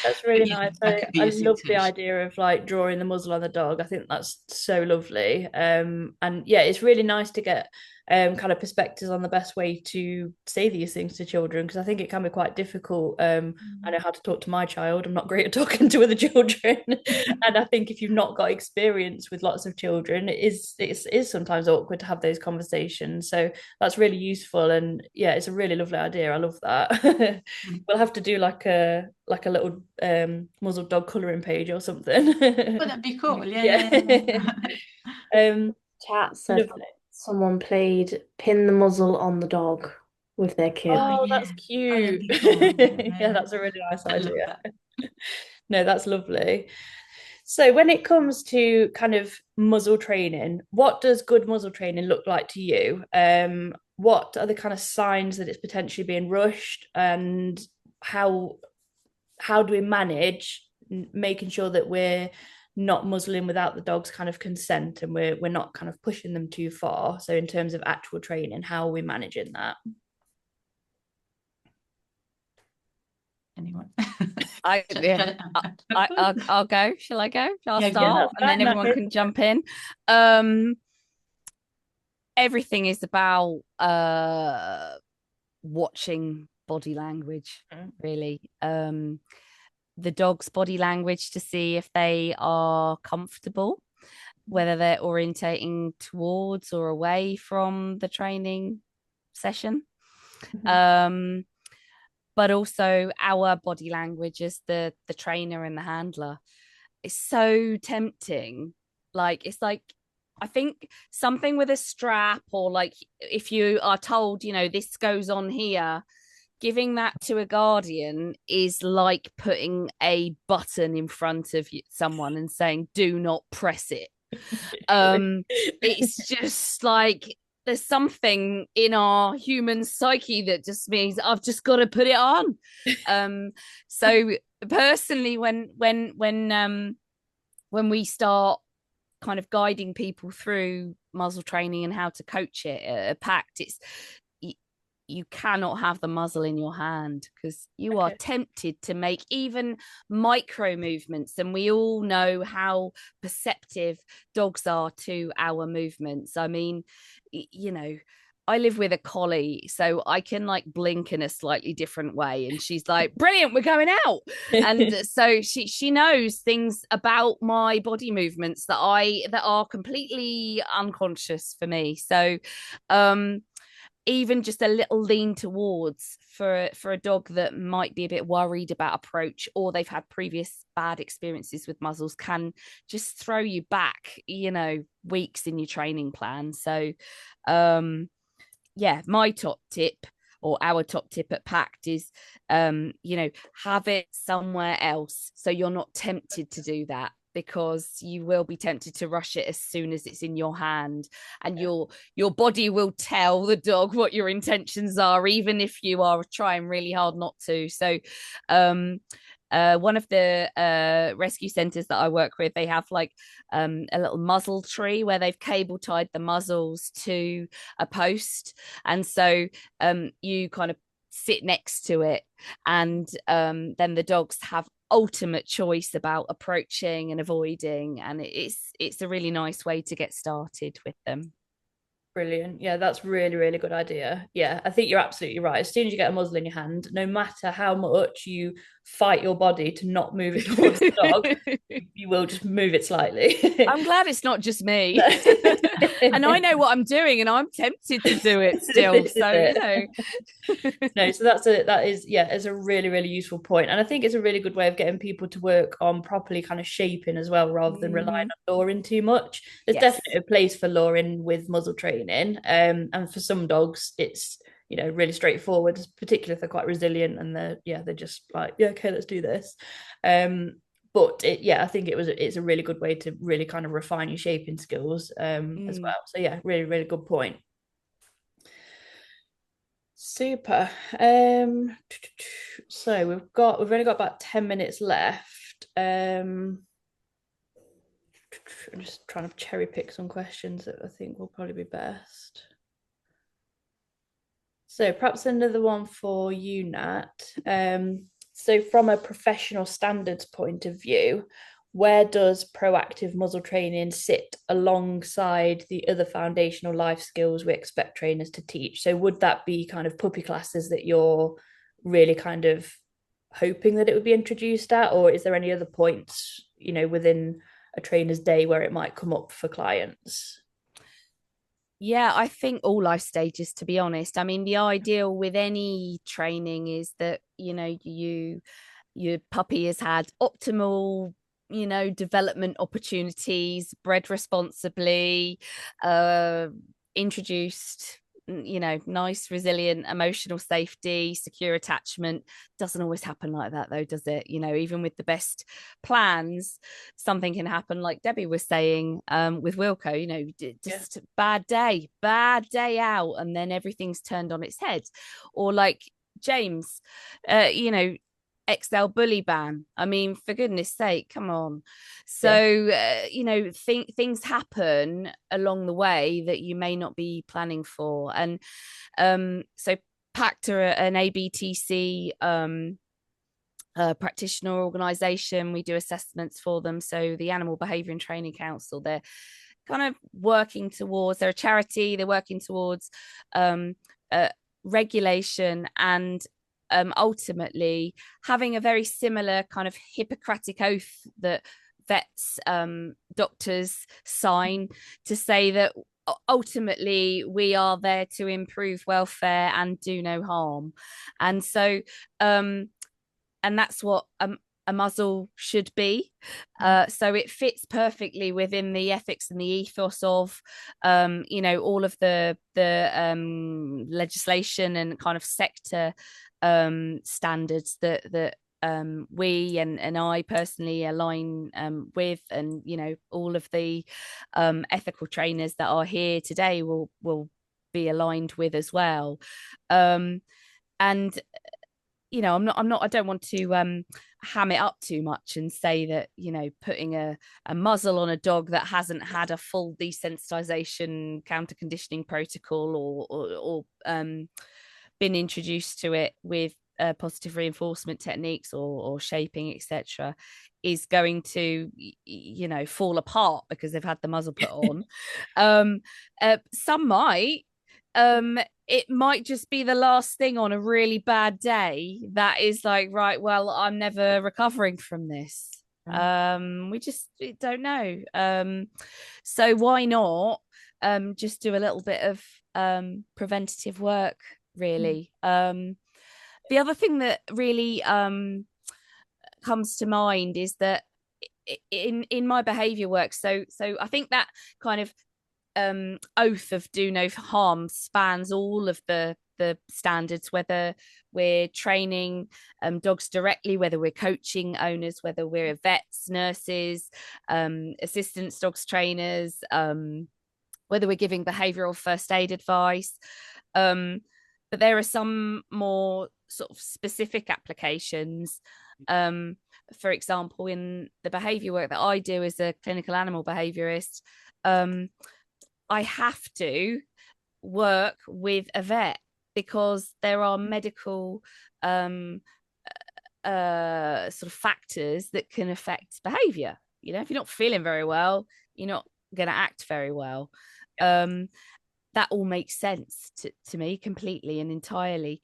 That's really nice. I love the idea of like drawing the muzzle on the dog. I think that's so lovely. And yeah, it's really nice to get kind of perspectives on the best way to say these things to children, because I think it can be quite difficult. I know how to talk to my child. I'm not great at talking to other children. And I think if you've not got experience with lots of children, it is sometimes awkward to have those conversations. So that's really useful. And yeah, it's a really lovely idea. I love that. We'll have to do like a little muzzled dog colouring page or something. Well, that'd be cool. Yeah. Chat said someone played pin the muzzle on the dog with their kid. Oh, that's cute. Yeah, that's a really nice idea. No, that's lovely. So when it comes to kind of muzzle training, what does good muzzle training look like to you? What are the kind of signs that it's potentially being rushed, and how do we manage making sure that we're not muzzling without the dog's kind of consent, and we're not kind of pushing them too far? So in terms of actual training, how are we managing that? Anyone? I'll go. Shall I go? I'll start, and then everyone can jump in. Everything is about watching body language, really. The dog's body language, to see if they are comfortable, whether they're orientating towards or away from the training session. But also our body language as the trainer and the handler. It's so tempting. Like, it's like, I think something with a strap, or like if you are told, this goes on here, giving that to a guardian is like putting a button in front of someone and saying, do not press it. It's just like, there's something in our human psyche that just means I've just got to put it on. So personally, when we start kind of guiding people through muzzle training and how to coach it at PACT, it's you cannot have the muzzle in your hand, because you are tempted to make even micro movements. And we all know how perceptive dogs are to our movements. I mean, you know, I live with a collie, so I can like blink in a slightly different way. And she's like, brilliant, we're going out. And so she knows things about my body movements that are completely unconscious for me. So even just a little lean towards for a dog that might be a bit worried about approach, or they've had previous bad experiences with muzzles, can just throw you back, you know, weeks in your training plan. So yeah, my top tip, or our top tip at PACT, is you know, have it somewhere else so you're not tempted to do that, because you will be tempted to rush it as soon as it's in your hand, and your body will tell the dog what your intentions are, even if you are trying really hard not to. So one of the rescue centres that I work with, they have like a little muzzle tree where they've cable tied the muzzles to a post, and so you kind of sit next to it, and then the dogs have ultimate choice about approaching and avoiding, and it's a really nice way to get started with them. Brilliant. Yeah, that's really, really good idea. Yeah, I think you're absolutely right. As soon as you get a muzzle in your hand, no matter how much you fight your body to not move it towards the dog, you will just move it slightly. I'm glad it's not just me. And I know what I'm doing, and I'm tempted to do it still. So, you know. No, so that is a really, really useful point. And I think it's a really good way of getting people to work on properly kind of shaping as well, rather than relying on luring too much. There's definitely a place for luring with muzzle training. And for some dogs, it's, you know, really straightforward, particularly if they're quite resilient and they're just like, yeah, okay, let's do this. But I think it's a really good way to really kind of refine your shaping skills as well. So yeah, really, really good point. Super. So we've only got about 10 minutes left. I'm just trying to cherry pick some questions that I think will probably be best. So perhaps another one for you, Nat. So from a professional standards point of view, where does proactive muzzle training sit alongside the other foundational life skills we expect trainers to teach? So would that be kind of puppy classes that you're really kind of hoping that it would be introduced at, or is there any other points, you know, within a trainer's day where it might come up for clients? Yeah, I think all life stages, to be honest. I mean, the ideal with any training is that, you know, your puppy has had optimal, you know, development opportunities, bred responsibly, introduced, you know, nice, resilient, emotional safety, secure attachment. Doesn't always happen like that though, does it? You know, even with the best plans, something can happen, like Debbie was saying with Wilco, you know, just bad day out, and then everything's turned on its head. Or like James, you know, XL bully ban. I mean, for goodness sake, come on. So you know, things happen along the way that you may not be planning for. And so PACT are an ABTC practitioner organization. We do assessments for them. So the Animal Behaviour and Training Council, they're kind of working towards, they're a charity, they're working towards regulation and ultimately having a very similar kind of Hippocratic oath that vets, doctors sign, to say that ultimately we are there to improve welfare and do no harm. And so and that's what a muzzle should be. So it fits perfectly within the ethics and the ethos of you know, all of the legislation and kind of sector standards that we and I personally align with, and you know, all of the ethical trainers that are here today will be aligned with as well. And you know, I don't want to ham it up too much and say that, you know, putting a muzzle on a dog that hasn't had a full desensitization counter conditioning protocol or been introduced to it with positive reinforcement techniques or shaping, etc., is going to, you know, fall apart because they've had the muzzle put on. Some might. It might just be the last thing on a really bad day that is like, right, well, I'm never recovering from this. We just don't know. So why not just do a little bit of preventative work, really. The other thing that really comes to mind is that in my behaviour work, so I think that kind of oath of do no harm spans all of the standards, whether we're training dogs directly, whether we're coaching owners, whether we're vets, nurses, assistants, dogs trainers, whether we're giving behavioural first aid advice. But there are some more sort of specific applications. For example, in the behaviour work that I do as a clinical animal behaviourist, I have to work with a vet because there are medical sort of factors that can affect behaviour. You know, if you're not feeling very well, you're not going to act very well. That all makes sense to me completely and entirely.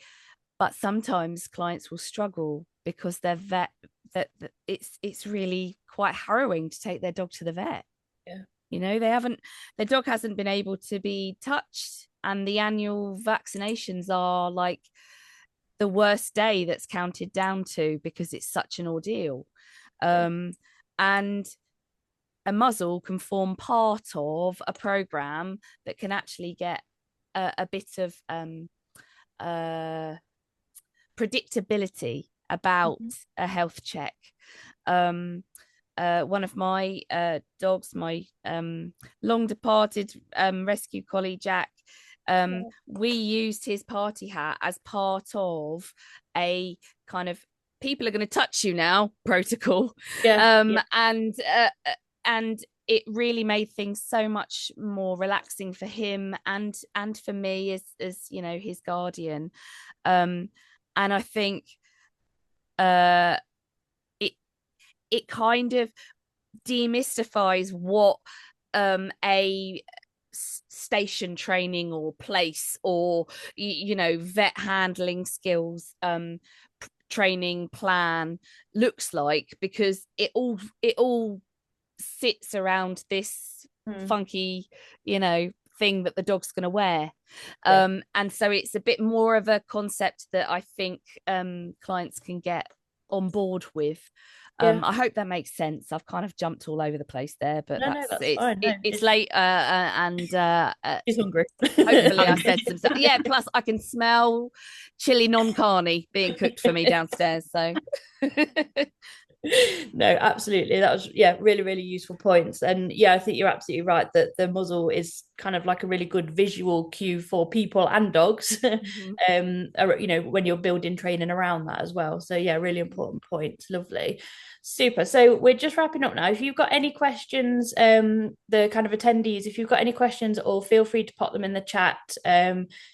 But sometimes clients will struggle because their vet, that it's really quite harrowing to take their dog to the vet. Yeah. You know, their dog hasn't been able to be touched, and the annual vaccinations are like the worst day that's counted down to because it's such an ordeal. And a muzzle can form part of a program that can actually get a bit of predictability about a health check. One of my dogs, my long departed rescue collie Jack, we used his party hat as part of a kind of people are going to touch you now protocol. And it really made things so much more relaxing for him and for me as you know, his guardian. And I think it kind of demystifies what a station training or place or, you know, vet handling skills training plan looks like, because it all sits around this funky, you know, thing that the dog's going to wear. And so it's a bit more of a concept that I think clients can get on board with. I hope that makes sense. I've kind of jumped all over the place there, but that's fine. It's late and she's hungry. Hopefully I said some stuff. Yeah, plus I can smell chili non-carne being cooked for me downstairs, so No, absolutely, that was really, really useful points. And I think you're absolutely right that the muzzle is kind of like a really good visual cue for people and dogs. You know, when you're building training around that as well. So really important points. Lovely. Super. So we're just wrapping up now. If you've got any questions, the kind of attendees, if you've got any questions, or feel free to pop them in the chat.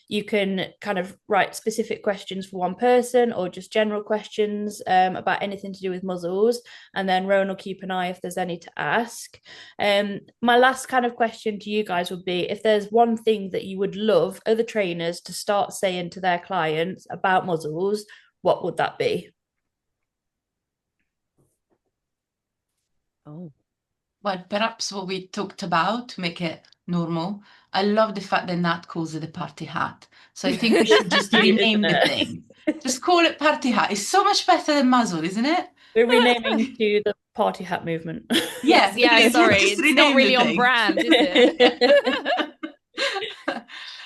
You can kind of write specific questions for one person or just general questions about anything to do with muzzles, and then Rowan will keep an eye if there's any to ask. My last kind of question to you guys would be, if there's one thing that you would love other trainers to start saying to their clients about muzzles, what would that be? Well, perhaps what we talked about to make it normal. I love the fact that Nat calls it a party hat. So I think we should just rename the thing. Just call it party hat. It's so much better than muzzle, isn't it? We're renaming to the party hat movement. Yeah, sorry. It's not really on brand, is it?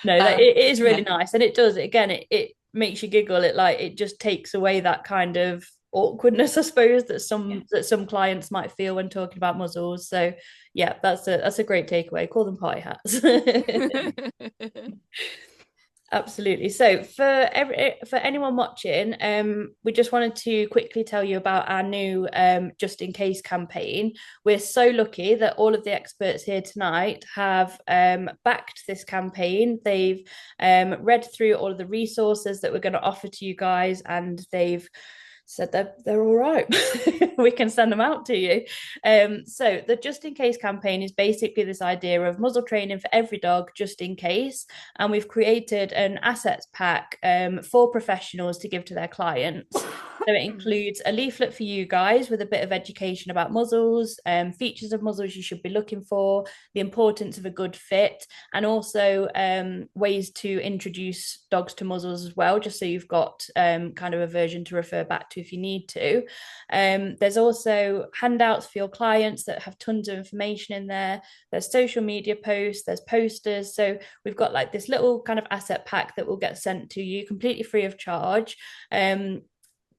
No, it is really nice. And it does, again, it makes you giggle. It just takes away that kind of awkwardness, I suppose, that some clients might feel when talking about muzzles. So that's a great takeaway. Call them party hats. Absolutely. So for anyone watching, we just wanted to quickly tell you about our new just in case campaign. We're so lucky that all of the experts here tonight have backed this campaign. They've read through all of the resources that we're going to offer to you guys, and they've said they're all right. We can send them out to you. So the just in case campaign is basically this idea of muzzle training for every dog just in case, and we've created an assets pack for professionals to give to their clients. So it includes a leaflet for you guys with a bit of education about muzzles, features of muzzles you should be looking for, the importance of a good fit, and also ways to introduce dogs to muzzles as well, just so you've got kind of a version to refer back to if you need to. There's also handouts for your clients that have tons of information in there. There's social media posts, there's posters. So we've got like this little kind of asset pack that will get sent to you completely free of charge.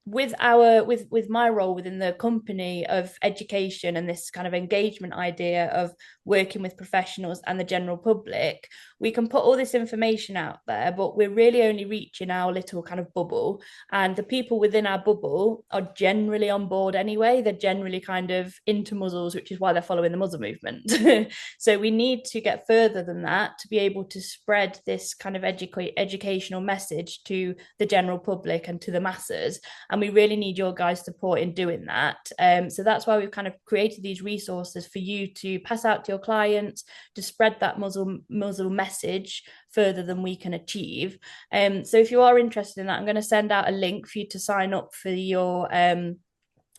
With my role within the company of education and this kind of engagement idea of working with professionals and the general public, we can put all this information out there, but we're really only reaching our little kind of bubble, and the people within our bubble are generally on board anyway. They're generally kind of into muzzles, which is why they're following the muzzle movement. So we need to get further than that to be able to spread this kind of educational message to the general public and to the masses, and we really need your guys' support in doing that. So that's why we've kind of created these resources for you to pass out to your clients, to spread that muzzle message further than we can achieve. So if you are interested in that, I'm going to send out a link for you to sign up for your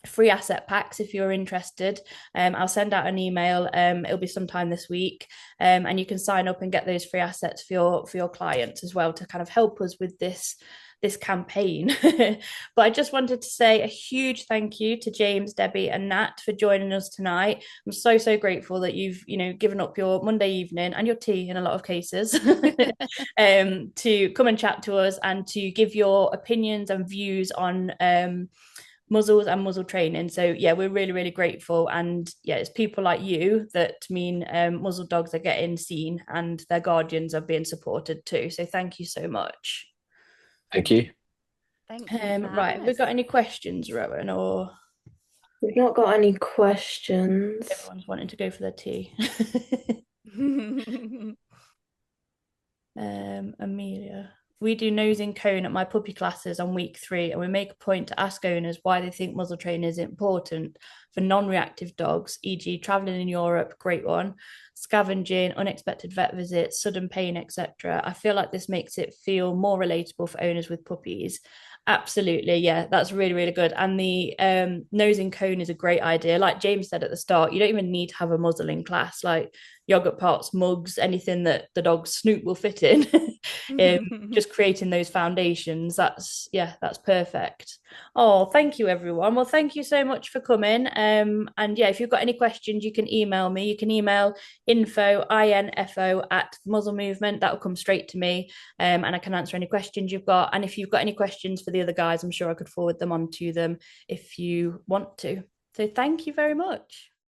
free asset packs if you're interested. I'll send out an email. It'll be sometime this week, and you can sign up and get those free assets for your clients as well to kind of help us with this campaign. But I just wanted to say a huge thank you to James, Debbie, and Nat for joining us tonight. I'm so grateful that you've given up your Monday evening and your tea in a lot of cases to come and chat to us and to give your opinions and views on muzzles and muzzle training. So yeah, we're really grateful, and yeah, it's people like you that mean muzzle dogs are getting seen and their guardians are being supported too. So thank you so much. Thank you. Thank you. Right, have we got any questions, Rowan? Or we've not got any questions. Everyone's wanting to go for their tea. Amelia. We do nose and cone at my puppy classes on week 3, and we make a point to ask owners why they think muzzle training is important for non-reactive dogs, e.g. travelling in Europe, great one, scavenging, unexpected vet visits, sudden pain, etc. I feel like this makes it feel more relatable for owners with puppies. Absolutely, yeah, that's really good. And the nose and cone is a great idea. Like James said at the start, you don't even need to have a muzzling class. Like yogurt pots, mugs, anything that the dog's snoot will fit in. Just creating those foundations, that's perfect. Oh, thank you everyone. Well, thank you so much for coming. And yeah, if you've got any questions, you can email me. You can email info at Muzzle Movement. That'll come straight to me, and I can answer any questions you've got. And if you've got any questions for the other guys, I'm sure I could forward them on to them if you want to. So thank you very much.